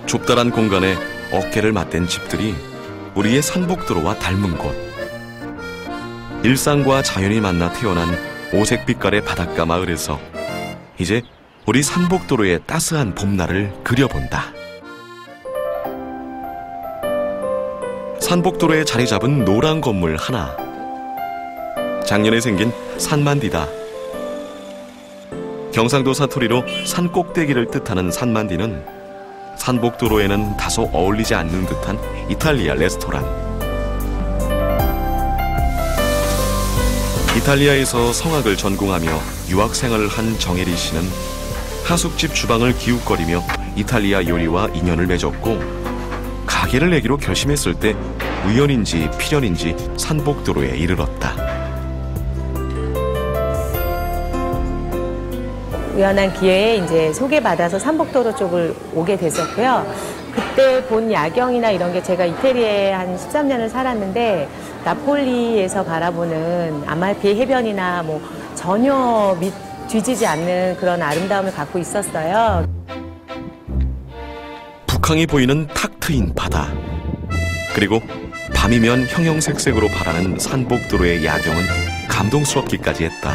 좁다란 공간에 어깨를 맞댄 집들이 우리의 산복도로와 닮은 곳. 일상과 자연이 만나 태어난 오색빛깔의 바닷가 마을에서 이제 우리 산복도로의 따스한 봄날을 그려본다. 산복도로에 자리 잡은 노란 건물 하나. 작년에 생긴 산만디다. 경상도 사투리로 산 꼭대기를 뜻하는 산만디는 산복도로에는 다소 어울리지 않는 듯한 이탈리아 레스토랑. 이탈리아에서 성악을 전공하며 유학 생활을 한 정혜리 씨는 하숙집 주방을 기웃거리며 이탈리아 요리와 인연을 맺었고 가게를 내기로 결심했을 때 우연인지 필연인지 산복도로에 이르렀다. 우연한 기회에 이제 소개받아서 산복도로 쪽을 오게 됐었고요. 그때 본 야경이나 이런 게 제가 이태리에 한 13년을 살았는데 나폴리에서 바라보는 아말피 해변이나 뭐 전혀 뒤지지 않는 그런 아름다움을 갖고 있었어요. 북항이 보이는 탁 트인 바다. 그리고 밤이면 형형색색으로 바라는 산복도로의 야경은 감동스럽기까지 했다.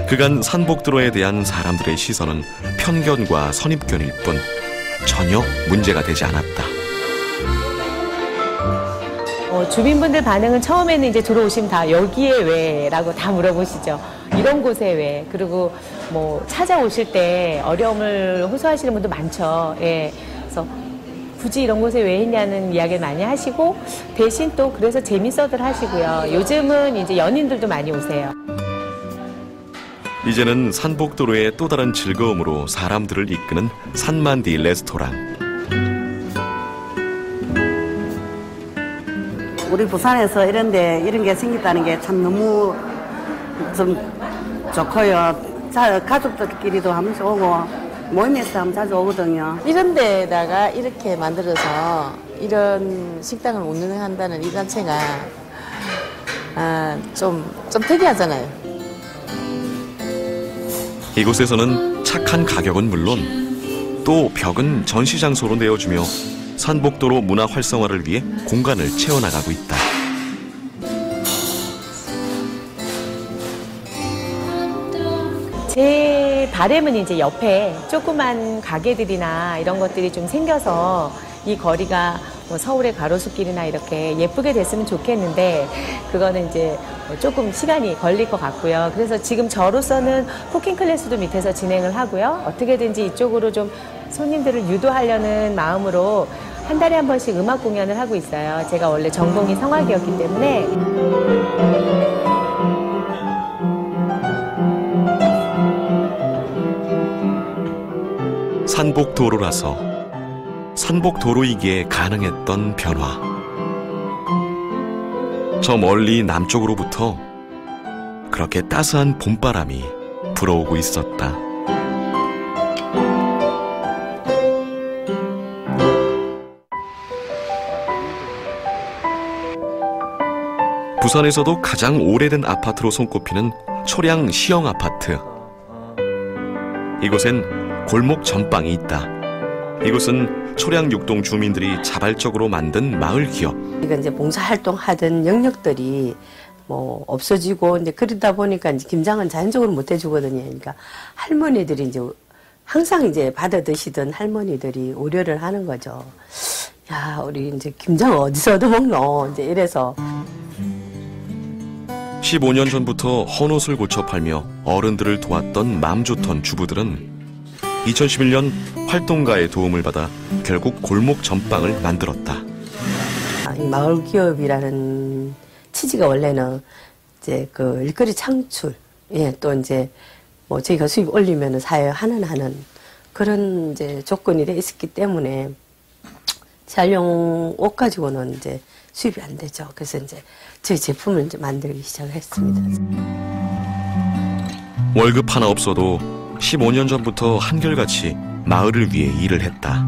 그간 산복도로에 대한 사람들의 시선은 편견과 선입견일 뿐 전혀 문제가 되지 않았다. 주민분들 반응은 처음에는 이제 들어오시면 다 여기에 왜? 라고 다 물어보시죠. 이런 곳에 왜? 그리고 뭐 찾아오실 때 어려움을 호소하시는 분도 많죠. 예. 그래서 굳이 이런 곳에 왜 했냐는 이야기를 많이 하시고 대신 또 그래서 재밌어들 하시고요. 요즘은 이제 연인들도 많이 오세요. 이제는 산복도로의 또 다른 즐거움으로 사람들을 이끄는 산만디 레스토랑. 우리 부산에서 이런 게 생겼다는 게 참 너무 좀 좋고요. 가족들끼리도 한 번씩 오고 모임에서 하면 자주 오거든요. 이런 데다가 이렇게 만들어서 이런 식당을 운영한다는 이 자체가 좀 특이하잖아요. 이곳에서는 착한 가격은 물론 또 벽은 전시 장소로 내어주며 산복도로 문화 활성화를 위해 공간을 채워나가고 있다. 제 바람은 이제 옆에 조그만 가게들이나 이런 것들이 좀 생겨서 이 거리가 뭐 서울의 가로수길이나 이렇게 예쁘게 됐으면 좋겠는데 그거는 이제 조금 시간이 걸릴 것 같고요. 그래서 지금 저로서는 쿠킹 클래스도 밑에서 진행을 하고요. 어떻게든지 이쪽으로 좀 손님들을 유도하려는 마음으로 한 달에 한 번씩 음악 공연을 하고 있어요. 제가 원래 전공이 성악이었기 때문에. 산복도로라서 산복도로이기에 가능했던 변화. 저 멀리 남쪽으로부터 그렇게 따스한 봄바람이 불어오고 있었다. 부산에서도 가장 오래된 아파트로 손꼽히는 초량 시형 아파트. 이곳엔 골목 전방이 있다. 이곳은 초량 6동 주민들이 자발적으로 만든 마을 기업. 이건 이제 봉사활동 하던 영역들이 뭐 없어지고 이제 그러다 보니까 이제 김장은 자연적으로 못 해주거든요. 그러니까 할머니들이 이제 항상 이제 받아 드시던 할머니들이 우려를 하는 거죠. 야, 우리 이제 김장 어디서 얻어먹노? 이제 이래서. 15년 전부터 헌옷을 고쳐 팔며 어른들을 도왔던 마음 좋던 주부들은 2011년 활동가의 도움을 받아 결국 골목 전빵을 만들었다. 이 마을 기업이라는 취지가 원래는 이제 그 일거리 창출, 예, 또 이제 뭐 저희가 수입 올리면 사회 환원하는 그런 이제 조건이 돼 있었기 때문에 재활용 옷 가지고는 이제 수입이 안 되죠. 그래서 이제 저희 제품을 이제 만들기 시작을 했습니다. 월급 하나 없어도 15년 전부터 한결같이 마을을 위해 일을 했다.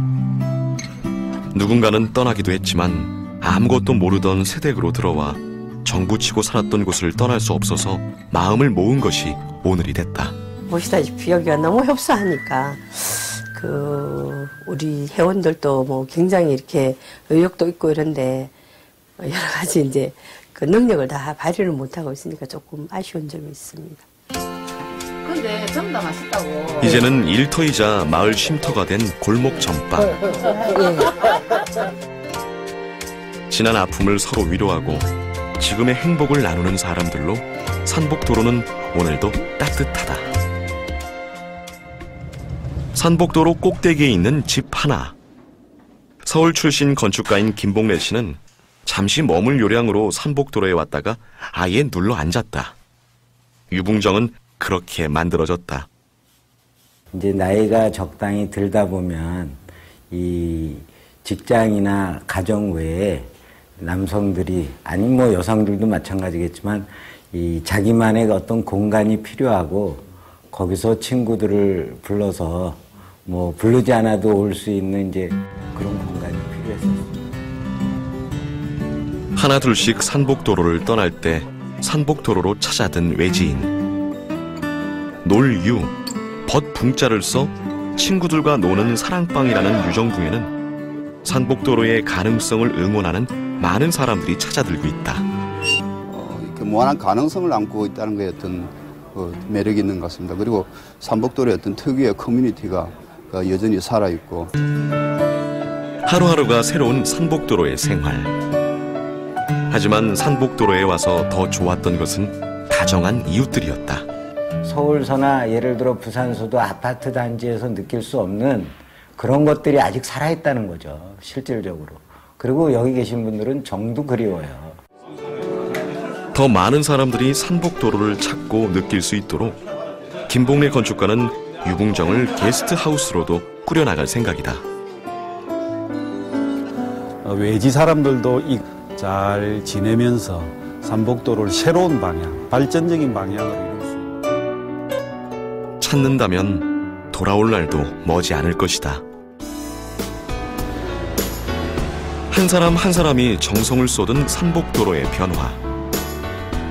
누군가는 떠나기도 했지만 아무것도 모르던 세댁으로 들어와 정부치고 살았던 곳을 떠날 수 없어서 마음을 모은 것이 오늘이 됐다. 보시다시피 여기가 너무 협소하니까 우리 회원들도 뭐 굉장히 이렇게 의욕도 있고 이런데 여러 가지 이제 그 능력을 다 발휘를 못하고 있으니까 조금 아쉬운 점이 있습니다. 근데 전부 다 맛있다고. 이제는 일터이자 마을 쉼터가 된 골목 전빵. 지난 아픔을 서로 위로하고 지금의 행복을 나누는 사람들로 산복도로는 오늘도 따뜻하다. 산복도로 꼭대기에 있는 집 하나. 서울 출신 건축가인 김봉래 씨는 잠시 머물 요량으로 산복도로에 왔다가 아예 눌러 앉았다. 유붕정은 그렇게 만들어졌다. 이제 나이가 적당히 들다 보면 이 직장이나 가정 외에 남성들이 아니 뭐 여성들도 마찬가지겠지만 이 자기만의 어떤 공간이 필요하고 거기서 친구들을 불러서 뭐 부르지 않아도 올 수 있는 이제 그런 공간이 필요했었습니다. 하나 둘씩 산복도로를 떠날 때 산복도로로 찾아든 외지인. 놀유, 벗붕자를 써 친구들과 노는 사랑방이라는 유정부에는 산복도로의 가능성을 응원하는 많은 사람들이 찾아들고 있다. 이렇게 무한한 가능성을 안고 있다는 게 어떤 매력이 있는 것 같습니다. 그리고 산복도로의 어떤 특유의 커뮤니티가 여전히 살아있고. 하루하루가 새로운 산복도로의 생활. 하지만 산복도로에 와서 더 좋았던 것은 다정한 이웃들이었다. 서울서나 예를 들어 부산서도 아파트 단지에서 느낄 수 없는 그런 것들이 아직 살아있다는 거죠. 실질적으로. 그리고 여기 계신 분들은 정도 그리워요. 더 많은 사람들이 산복도로를 찾고 느낄 수 있도록 김봉래 건축가는 유붕정을 게스트하우스로도 꾸려나갈 생각이다. 외지 사람들도 잘 지내면서 산복도로를 새로운 방향, 발전적인 방향으로 이룰 수 있는. 찾는다면 돌아올 날도 머지 않을 것이다. 한 사람 한 사람이 정성을 쏟은 산복도로의 변화.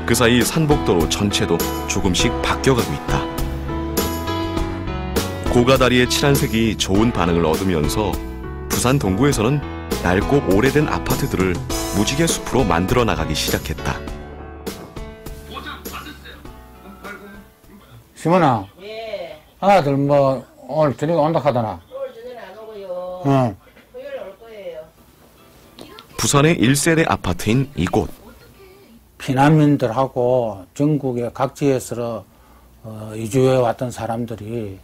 그 사이 산복도로 전체도 조금씩 바뀌어가고 있다. 고가다리의 칠한 색이 좋은 반응을 얻으면서 부산 동구에서는 낡고 오래된 아파트들을 무지개 숲으로 만들어 나가기 시작했다. 시몬아. 예. 아들 뭐 오늘 저녁에 온다 하더나. 오늘 저녁에 안 오고요. 응. 토요일에 올 거예요. 부산의 1세대 아파트인 이곳. 피난민들하고 전국의 각지에서 이주해 왔던 사람들이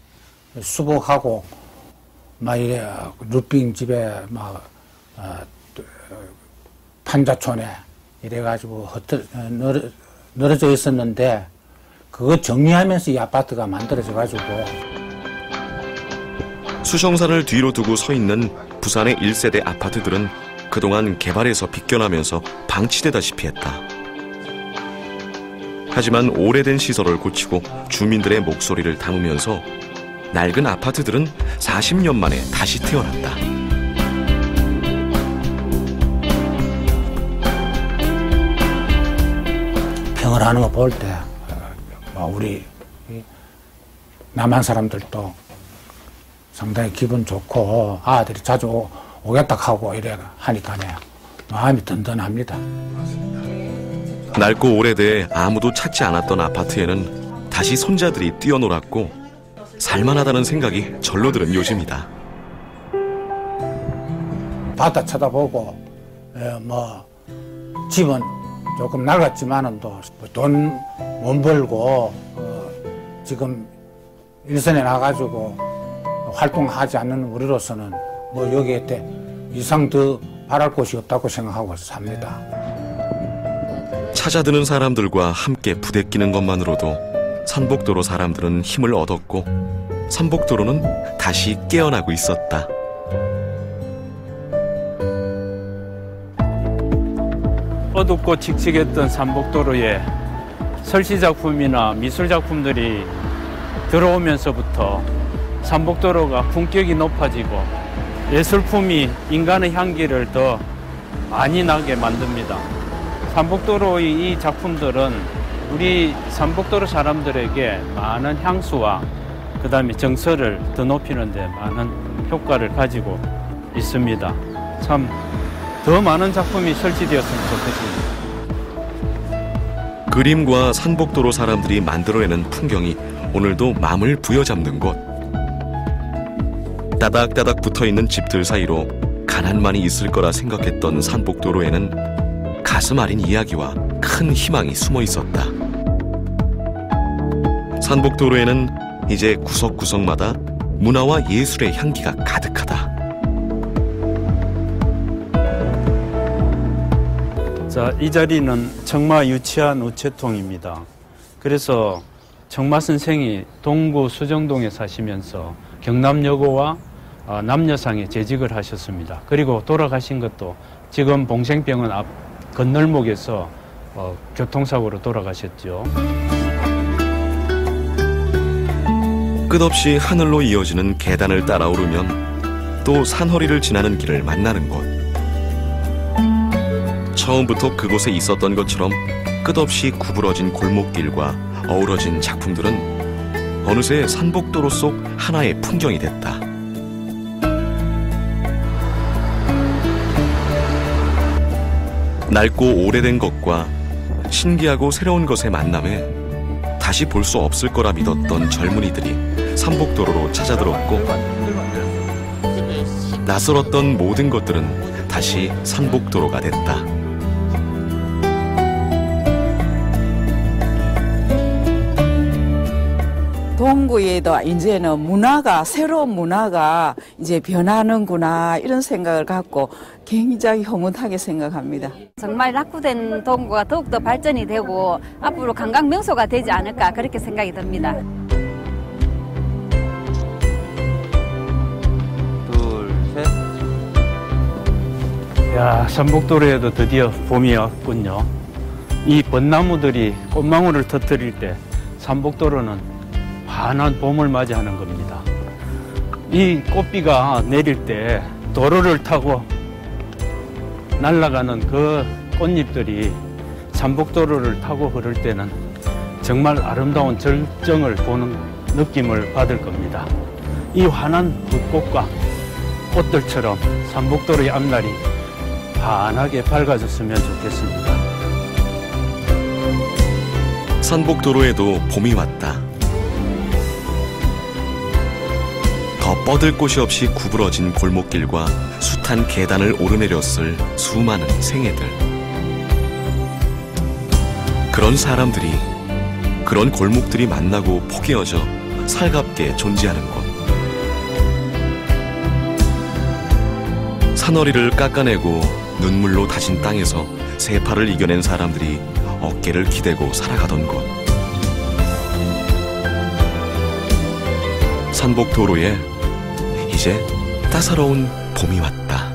수복하고 막 이래 루빙 집에 막 판자촌에 이래가지고 늘어져 있었는데 그거 정리하면서 이 아파트가 만들어져가지고. 수성산을 뒤로 두고 서 있는 부산의 1세대 아파트들은 그동안 개발에서 빗겨나면서 방치되다시피 했다. 하지만 오래된 시설을 고치고 주민들의 목소리를 담으면서 낡은 아파트들은 40년 만에 다시 태어났다. 평을 하는 거 볼 때 우리 남한 사람들도 상당히 기분 좋고 아들이 자주 오겠다 하고 이래 하니까요 마음이 든든합니다. 낡고 오래돼 아무도 찾지 않았던 아파트에는 다시 손자들이 뛰어놀았고 살만하다는 생각이 절로 드는 요즘이다. 바다 쳐다보고 뭐 집은 조금 낡았지만은 또 돈 못 벌고 지금 일선에 나가지고 활동하지 않는 우리로서는 뭐 여기에 때 이상 더 바랄 곳이 없다고 생각하고 삽니다. 찾아드는 사람들과 함께 부대끼는 것만으로도 산복도로 사람들은 힘을 얻었고 산복도로는 다시 깨어나고 있었다. 어둡고 칙칙했던 산복도로에 설치작품이나 미술작품들이 들어오면서부터 산복도로가 품격이 높아지고 예술품이 인간의 향기를 더 많이 나게 만듭니다. 산복도로의 이 작품들은 우리 산복도로 사람들에게 많은 향수와 그 다음에 정서를 더 높이는 데 많은 효과를 가지고 있습니다. 참 더 많은 작품이 설치되었으면 좋겠습니다. 그림과 산복도로 사람들이 만들어내는 풍경이 오늘도 마음을 부여잡는 곳. 따닥따닥 붙어있는 집들 사이로 가난만이 있을 거라 생각했던 산복도로에는 가슴 아린 이야기와 큰 희망이 숨어 있었다. 산복도로에는 이제 구석구석마다 문화와 예술의 향기가 가득하다. 자, 이 자리는 청마 유치한 우체통입니다. 그래서 청마 선생이 동구 수정동에 사시면서 경남여고와 남여상에 재직을 하셨습니다. 그리고 돌아가신 것도 지금 봉생병원 앞 건널목에서 교통사고로 돌아가셨죠. 끝없이 하늘로 이어지는 계단을 따라 오르면 또 산허리를 지나는 길을 만나는 곳. 처음부터 그곳에 있었던 것처럼 끝없이 구부러진 골목길과 어우러진 작품들은 어느새 산복도로 속 하나의 풍경이 됐다. 낡고 오래된 것과 신기하고 새로운 것의 만남에 다시 볼 수 없을 거라 믿었던 젊은이들이 산복도로로 찾아들었고 낯설었던 모든 것들은 다시 산복도로가 됐다. 동구에도 이제는 문화가, 새로운 문화가 이제 변하는구나 이런 생각을 갖고 굉장히 흐뭇하게 생각합니다. 정말 낙후된 동구가 더욱더 발전이 되고 앞으로 관광 명소가 되지 않을까 그렇게 생각이 듭니다. 둘, 셋. 야, 산복도로에도 드디어 봄이 왔군요. 이 벚나무들이 꽃망울을 터뜨릴 때 산복도로는 환한 봄을 맞이하는 겁니다. 이 꽃비가 내릴 때 도로를 타고 날아가는 그 꽃잎들이 산복도로를 타고 흐를 때는 정말 아름다운 절정을 보는 느낌을 받을 겁니다. 이 환한 벚꽃과 꽃들처럼 산복도로의 앞날이 환하게 밝아졌으면 좋겠습니다. 산복도로에도 봄이 왔다. 더 뻗을 곳이 없이 구부러진 골목길과 숱한 계단을 오르내렸을 수많은 생애들. 그런 사람들이, 그런 골목들이 만나고 포개어져 살갑게 존재하는 곳. 산허리를 깎아내고 눈물로 다진 땅에서 세파를 이겨낸 사람들이 어깨를 기대고 살아가던 곳. 산복도로에 이제 따사로운 봄이 왔다.